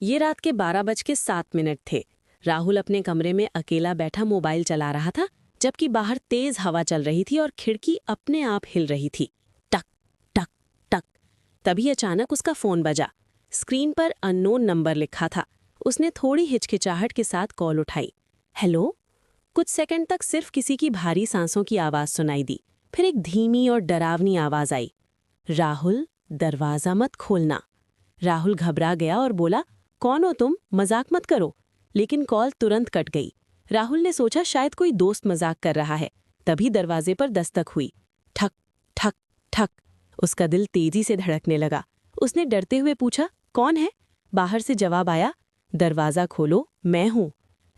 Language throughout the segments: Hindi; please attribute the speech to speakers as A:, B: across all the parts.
A: ये रात के 12:07 थे। राहुल अपने कमरे में अकेला बैठा मोबाइल चला रहा था, जबकि बाहर तेज हवा चल रही थी और खिड़की अपने आप हिल रही थी। टक टक टक। तभी अचानक उसका फोन बजा। स्क्रीन पर अननोन नंबर लिखा था। उसने थोड़ी हिचकिचाहट के साथ कॉल उठाई। हेलो। कुछ सेकंड तक सिर्फ किसी की भारी सांसों की आवाज सुनाई दी। फिर एक धीमी और डरावनी आवाज आई, राहुल, दरवाजा मत खोलना। राहुल घबरा गया और बोला, कौन हो तुम? मजाक मत करो। लेकिन कॉल तुरंत कट गई। राहुल ने सोचा शायद कोई दोस्त मजाक कर रहा है। तभी दरवाजे पर दस्तक हुई। ठक ठक ठक। उसका दिल तेजी से धड़कने लगा। उसने डरते हुए पूछा, कौन है? बाहर से जवाब आया, दरवाजा खोलो, मैं हूं।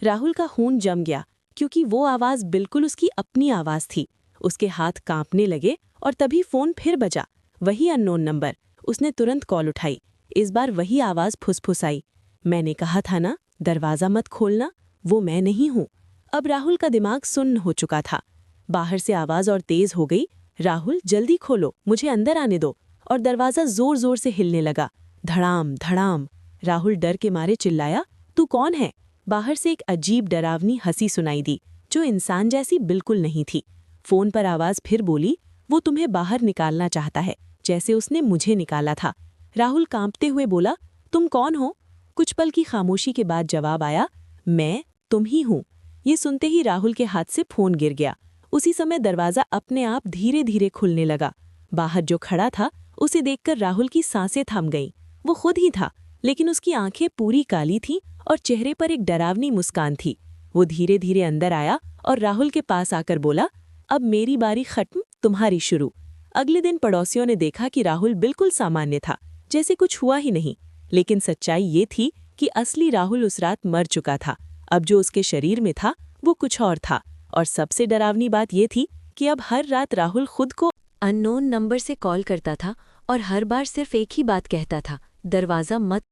A: राहुल का खून जम गया, क्योंकि वो आवाज बिल्कुल उसकी अपनी आवाज थी। उसके हाथ कांपने लगे और तभी फोन फिर बजा। वही अननोन नंबर। उसने तुरंत कॉल उठाई। इस बार वही आवाज फुसफुसाई, मैंने कहा था ना, दरवाजा मत खोलना, वो मैं नहीं हूं। अब राहुल का दिमाग सुन्न हो चुका था। बाहर से आवाज और तेज हो गई, राहुल जल्दी खोलो, मुझे अंदर आने दो। और दरवाजा जोर जोर से हिलने लगा। धड़ाम धड़ाम। राहुल डर के मारे चिल्लाया, तू कौन है? बाहर से एक अजीब डरावनी हंसी सुनाई दी, जो इंसान जैसी बिल्कुल नहीं थी। फोन पर आवाज फिर बोली, वो तुम्हें बाहर निकालना चाहता है, जैसे उसने मुझे निकाला था। राहुल कांपते हुए बोला, तुम कौन हो? कुछ पल की खामोशी के बाद जवाब आया, मैं तुम ही हूं। ये सुनते ही राहुल के हाथ से फोन गिर गया। उसी समय दरवाजा अपने आप धीरे धीरे खुलने लगा। बाहर जो खड़ा था उसे देखकर राहुल की सांसें थम गईं। वो खुद ही था, लेकिन उसकी आंखें पूरी काली थीं और चेहरे पर एक डरावनी मुस्कान थी। वो धीरे धीरे अंदर आया और राहुल के पास आकर बोला, अब मेरी बारी खत्म, तुम्हारी शुरू। अगले दिन पड़ोसियों ने देखा कि राहुल बिल्कुल सामान्य था, जैसे कुछ हुआ ही नहीं। लेकिन सच्चाई ये थी कि असली राहुल उस रात मर चुका था। अब जो उसके शरीर में था वो कुछ और था। और सबसे डरावनी बात ये थी कि अब हर रात राहुल खुद को अननोन नंबर से कॉल करता था और हर बार सिर्फ एक ही बात कहता था, दरवाजा मत